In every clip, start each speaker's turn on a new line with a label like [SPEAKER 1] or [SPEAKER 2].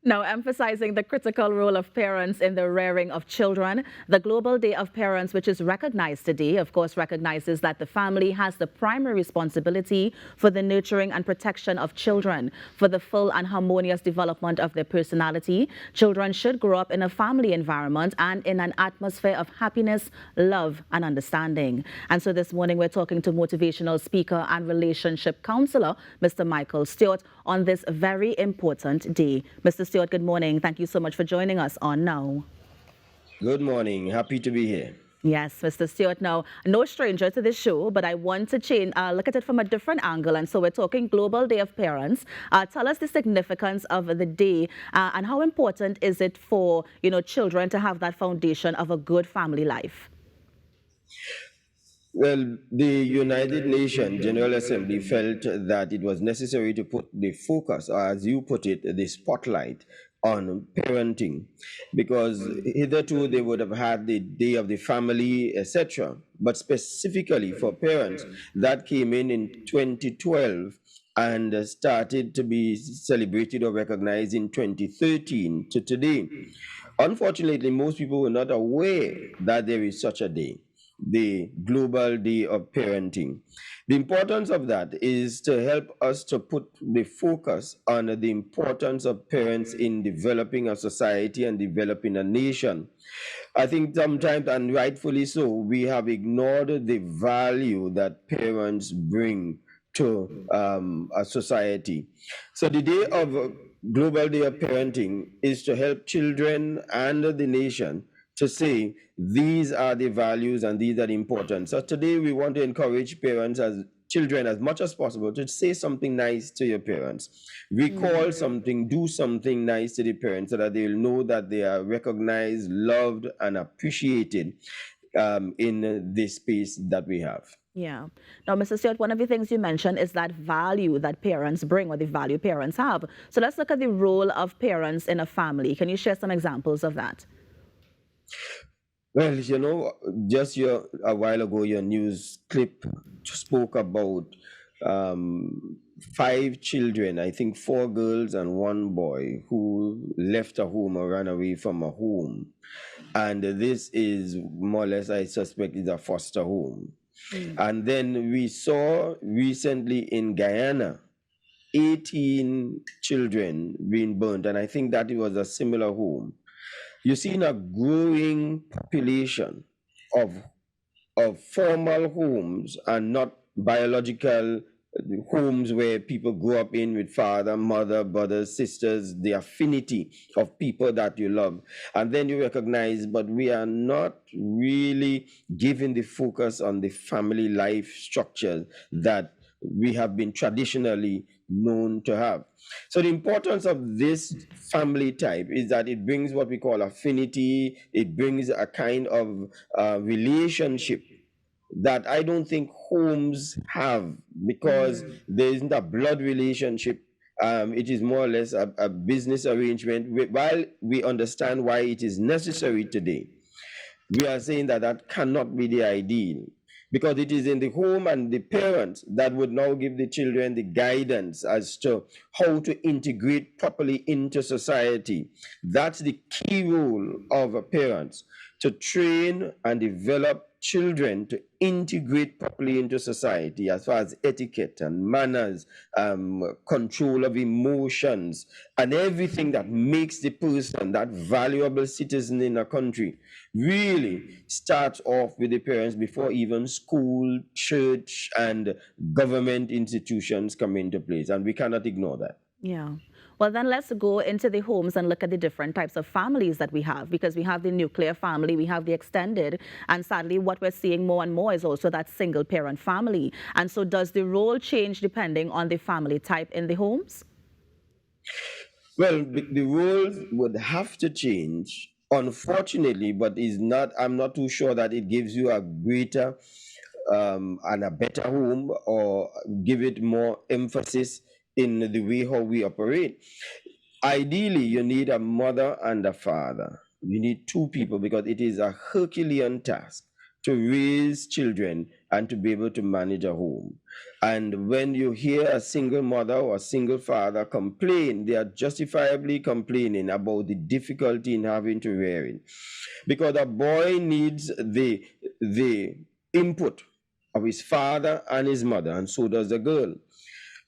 [SPEAKER 1] Now, emphasizing the critical role of parents in the rearing of children, the Global Day of Parents, which is recognized today, of course, recognizes that the family has the primary responsibility for the nurturing and protection of children. For the full and harmonious development of their personality, children should grow up in a family environment and in an atmosphere of happiness, love, and understanding. And so this morning, we're talking to motivational speaker and relationship counselor, Mr. Michael Stewart, on this very important day. Mr. Stewart, good morning. Thank you so much for joining us on Now.
[SPEAKER 2] Good morning. Happy to be here.
[SPEAKER 1] Yes, Mr. Stewart. Now, no stranger to this show, but I want to look at it from a different angle. And so we're talking Global Day of Parents. Tell us the significance of the day and how important is it for, children to have that foundation of a good family life?
[SPEAKER 2] Well, the United Nations General Assembly felt that it was necessary to put the focus, or as you put it, the spotlight on parenting, because hitherto they would have had the Day of the Family, etc. But specifically for parents, that came in 2012 and started to be celebrated or recognized in 2013 to today. Unfortunately, most people were not aware that there is such a day, the Global Day of Parenting. The importance of that is to help us to put the focus on the importance of parents in developing a society and developing a nation. I think sometimes, and rightfully so, we have ignored the value that parents bring to a society. So the day of Global Day of Parenting is to help children and the nation to say these are the values and these are the important. So today we want to encourage parents as children as much as possible to say something nice to your parents. Recall something, do something nice to the parents so that they'll know that they are recognized, loved, and appreciated in this space that we have.
[SPEAKER 1] Yeah. Now, Mr. Stewart, one of the things you mentioned is that value that parents bring or the value parents have. So let's look at the role of parents in a family. Can you share some examples of that?
[SPEAKER 2] Well, just a while ago, your news clip spoke about 5 children, I think 4 girls and 1 boy, who left a home or ran away from a home. And this is more or less, I suspect, is a foster home. And then we saw recently in Guyana, 18 children being burnt, and I think that it was a similar home. You're seeing a growing population of formal homes and not biological homes where people grow up in with father, mother, brothers, sisters, the affinity of people that you love. And then you recognize, but we are not really giving the focus on the family life structure that we have been traditionally known to have. So the importance of this family type is that it brings what we call affinity. It brings a kind of relationship that I don't think homes have, because there isn't a blood relationship. It is more or less a business arrangement. While we understand why it is necessary today, we are saying that that cannot be the ideal, because it is in the home and the parents that would now give the children the guidance as to how to integrate properly into society. That's the key role of parents, to train and develop children to integrate properly into society as far as etiquette and manners, control of emotions, and everything that makes the person that valuable citizen in a country really starts off with the parents before even school, church, and government institutions come into place. And we cannot ignore that.
[SPEAKER 1] Yeah. Well, then let's go into the homes and look at the different types of families that we have, because we have the nuclear family, we have the extended, and sadly what we're seeing more and more is also that single parent family. And so does the role change depending on the family type in the homes?
[SPEAKER 2] Well, the roles would have to change, unfortunately, but is not. I'm not too sure that it gives you a greater and a better home, or give it more emphasis in the way how we operate. Ideally, you need a mother and a father. You need 2 people, because it is a Herculean task to raise children and to be able to manage a home. And when you hear a single mother or a single father complain, they are justifiably complaining about the difficulty in having to rearing, because a boy needs the input of his father and his mother, and so does the girl.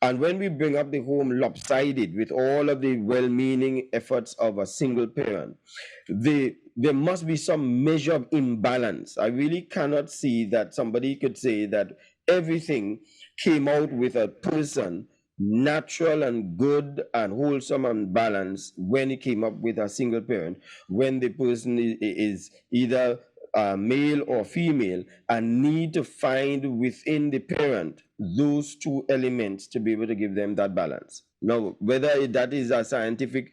[SPEAKER 2] And when we bring up the home lopsided with all of the well-meaning efforts of a single parent, there must be some measure of imbalance. I really cannot see that somebody could say that everything came out with a person natural and good and wholesome and balanced when he came up with a single parent, when the person is either male or female, and need to find within the parent those two elements to be able to give them that balance. Now, whether that is a scientific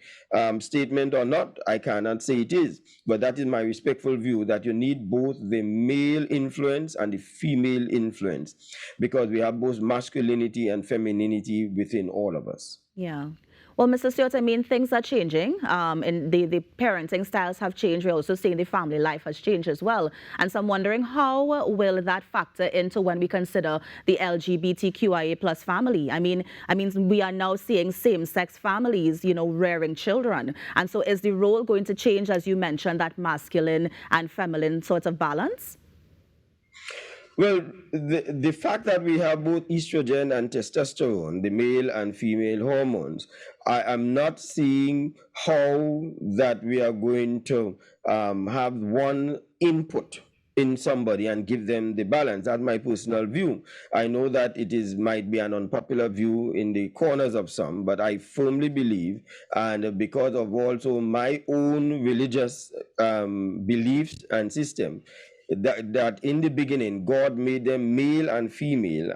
[SPEAKER 2] statement or not, I cannot say it is, but that is my respectful view, that you need both the male influence and the female influence, because we have both masculinity and femininity within all of us.
[SPEAKER 1] Yeah. Well, Mr. Stewart, I mean, things are changing. And the parenting styles have changed. We're also seeing the family life has changed as well. And so I'm wondering, how will that factor into when we consider the LGBTQIA plus family? I mean, we are now seeing same-sex families, rearing children. And so is the role going to change, as you mentioned, that masculine and feminine sort of balance?
[SPEAKER 2] Well, the fact that we have both estrogen and testosterone, the male and female hormones, I am not seeing how that we are going to have one input in somebody and give them the balance. That's my personal view. I know that might be an unpopular view in the corners of some, but I firmly believe, and because of also my own religious beliefs and system, that in the beginning God made them male and female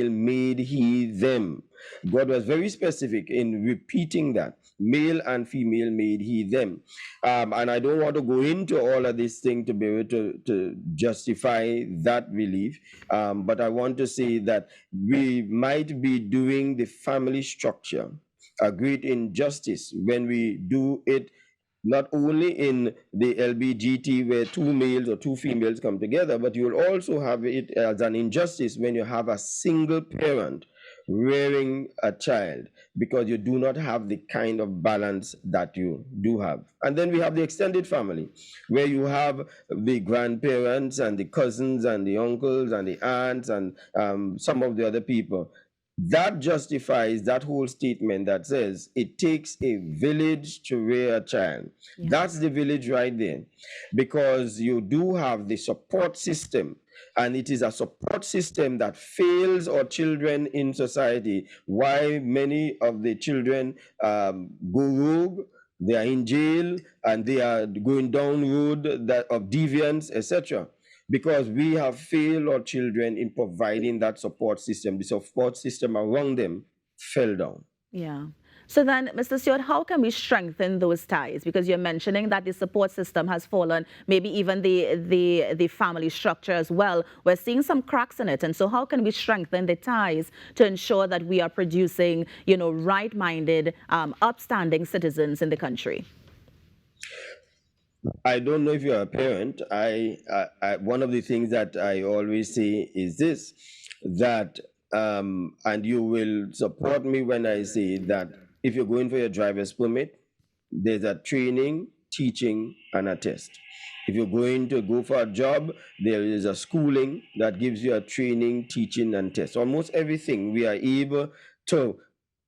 [SPEAKER 2] made he them. God was very specific in repeating that. Male and female made he them. And I don't want to go into all of this thing to be able to justify that belief. But I want to say that we might be doing the family structure a great injustice when we do it not only in the LBGT where two males or two females come together, but you'll also have it as an injustice when you have a single parent rearing a child, because you do not have the kind of balance that you do have. And then we have the extended family, where you have the grandparents and the cousins and the uncles and the aunts and some of the other people. That justifies that whole statement that says it takes a village to rear a child.
[SPEAKER 1] Yeah.
[SPEAKER 2] That's the village right there, because you do have the support system, and it is a support system that fails our children in society. Why many of the children go rogue, they are in jail, and they are going down road of deviance, etc. Because we have failed our children in providing that support system. The support system around them fell down.
[SPEAKER 1] Yeah. So then, Mr. Stewart, how can we strengthen those ties? Because you're mentioning that the support system has fallen, maybe even the family structure as well. We're seeing some cracks in it. And so how can we strengthen the ties to ensure that we are producing, right-minded, upstanding citizens in the country?
[SPEAKER 2] I don't know if you're a parent. One of the things that I always say is this, that, and you will support me when I say that if you're going for your driver's permit, there's a training, teaching, and a test. If you're going to go for a job, there is a schooling that gives you a training, teaching, and test. Almost everything we are able to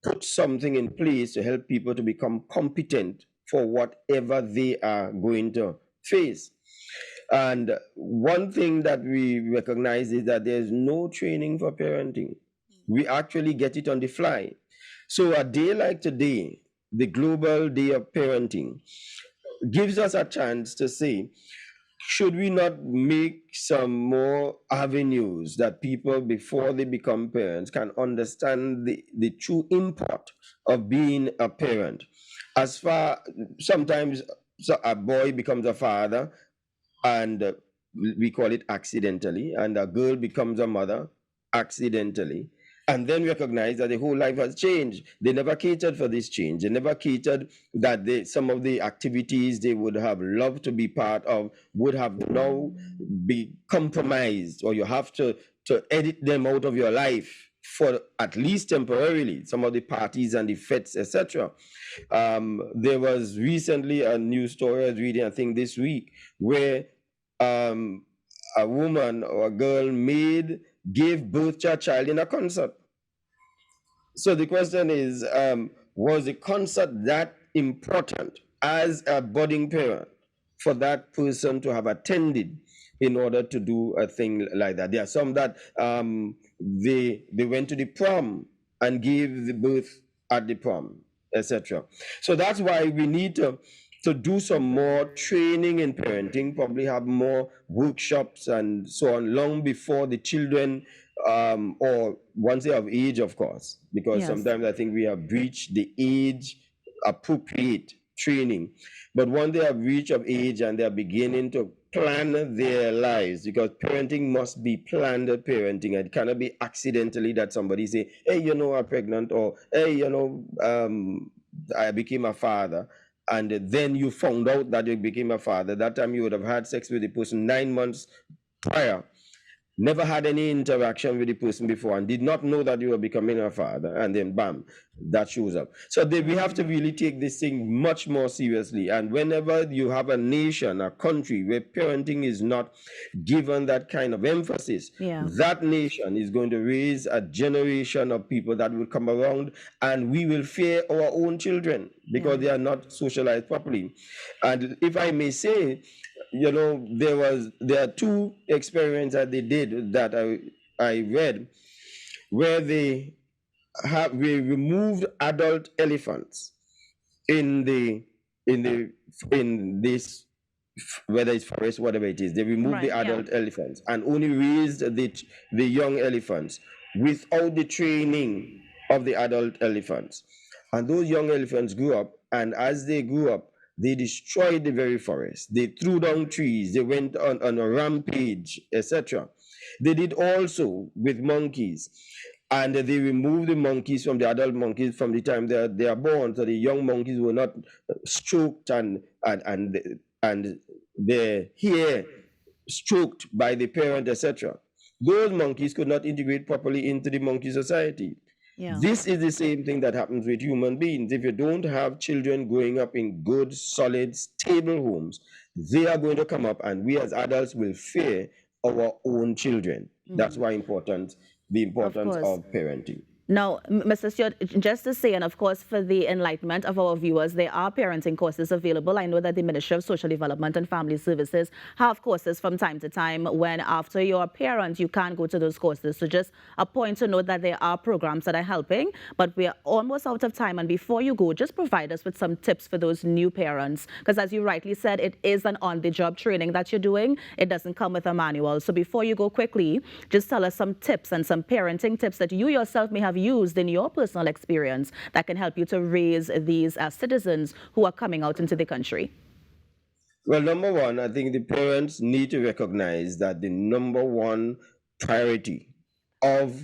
[SPEAKER 2] put something in place to help people to become competent for whatever they are going to face. And one thing that we recognize is that there's no training for parenting. We actually get it on the fly. So a day like today, the Global Day of Parenting, gives us a chance to say, should we not make some more avenues that people, before they become parents, can understand the true import of being a parent? As far, sometimes a boy becomes a father, and we call it accidentally, and a girl becomes a mother accidentally, and then recognize that the whole life has changed. They never catered for this change. They never catered that some of the activities they would have loved to be part of would have now be compromised, or you have to to edit them out of your life for at least temporarily, some of the parties and the fets, etc. There was recently a news story I was reading, I think this week, where a woman or a girl gave birth to a child in a concert. So the question is, was the concert that important as a budding parent for that person to have attended in order to do a thing like that? There are some that they went to the prom and gave the birth at the prom, etc. So that's why we need to do some more training in parenting, probably have more workshops and so on long before the children or once they have age, of course, because
[SPEAKER 1] Yes.
[SPEAKER 2] sometimes I think we have reached the age appropriate training. But once they have reached of age and they are beginning to plan their lives, because parenting must be planned parenting. It cannot be accidentally that somebody say, hey, you know, I'm pregnant, or hey, you know, I became a father. And then you found out that you became a father. That time you would have had sex with the person 9 months prior, never had any interaction with the person before, and did not know that you were becoming a father, and then bam, that shows up. So we have to really take this thing much more seriously. And whenever you have a nation, a country where parenting is not given that kind of emphasis,
[SPEAKER 1] Yeah.
[SPEAKER 2] that nation is going to raise a generation of people that will come around, and we will fear our own children because they are not socialized properly. And if I may say, you know, there are two experiments that they did that I read, where we removed adult elephants in this, whether it's forest, whatever it is. They removed the adult elephants and only raised the young elephants without the training of the adult elephants. And those young elephants grew up, and as they grew up, they destroyed the very forest. They threw down trees. They went on a rampage, etc. They did also with monkeys. And they removed the monkeys from the adult monkeys from the time they are born. So the young monkeys were not stroked and their hair stroked by the parent, etc. Those monkeys could not integrate properly into the monkey society.
[SPEAKER 1] Yeah.
[SPEAKER 2] This is the same thing that happens with human beings. If you don't have children growing up in good, solid, stable homes, they are going to come up, and we as adults will fear our own children. That's why the importance of parenting.
[SPEAKER 1] Now, Mr. Stewart, just to say, and of course, for the enlightenment of our viewers, there are parenting courses available. I know that the Ministry of Social Development and Family Services have courses from time to time when after you're a parent, you can go to those courses. So just a point to note that there are programs that are helping, but we are almost out of time. And before you go, just provide us with some tips for those new parents. Because as you rightly said, it is an on-the-job training that you're doing. It doesn't come with a manual. So before you go quickly, just tell us some tips and some parenting tips that you yourself may have used in your personal experience that can help you to raise these citizens who are coming out into the country?
[SPEAKER 2] Well, number one, I think the parents need to recognize that the number one priority of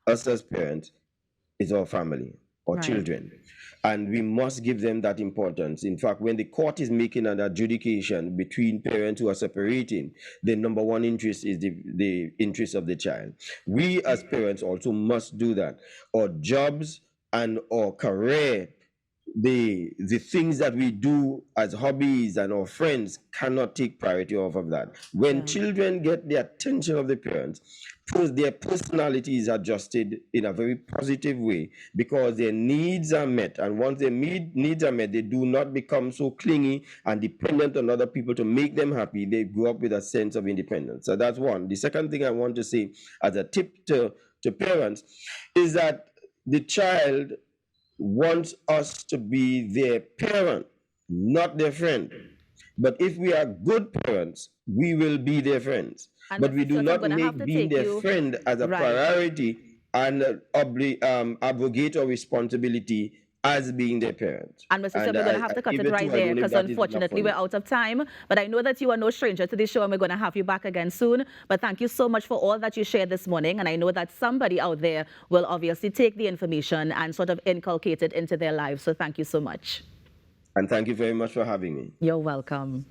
[SPEAKER 2] us as parents is our family or children. And we must give them that importance. In fact, when the court is making an adjudication between parents who are separating, the number one interest is the interest of the child. We as parents also must do that. Our jobs and our career, the things that we do as hobbies and our friends cannot take priority off of that. When children get the attention of the parents, their personality is adjusted in a very positive way because their needs are met. And once their needs are met, they do not become so clingy and dependent on other people to make them happy. They grow up with a sense of independence. So that's one. The second thing I want to say as a tip to parents is that the child wants us to be their parent, not their friend. But if we are good parents, we will be their friends. But we do not make being their friend as a priority and abrogate our responsibility as being their parent.
[SPEAKER 1] And Mr. Stewart, we're going to have to cut it right there because unfortunately we're out of time. But I know that you are no stranger to this show and we're going to have you back again soon. But thank you so much for all that you shared this morning. And I know that somebody out there will obviously take the information and sort of inculcate it into their lives. So thank you so much.
[SPEAKER 2] And thank you very much for having me.
[SPEAKER 1] You're welcome.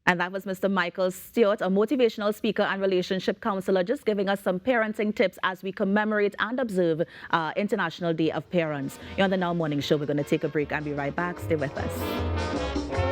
[SPEAKER 1] And that was Mr. Michael Stewart, a motivational speaker and relationship counselor, just giving us some parenting tips as we commemorate and observe International Day of Parents. You're on the Now Morning Show. We're going to take a break and be right back. Stay with us.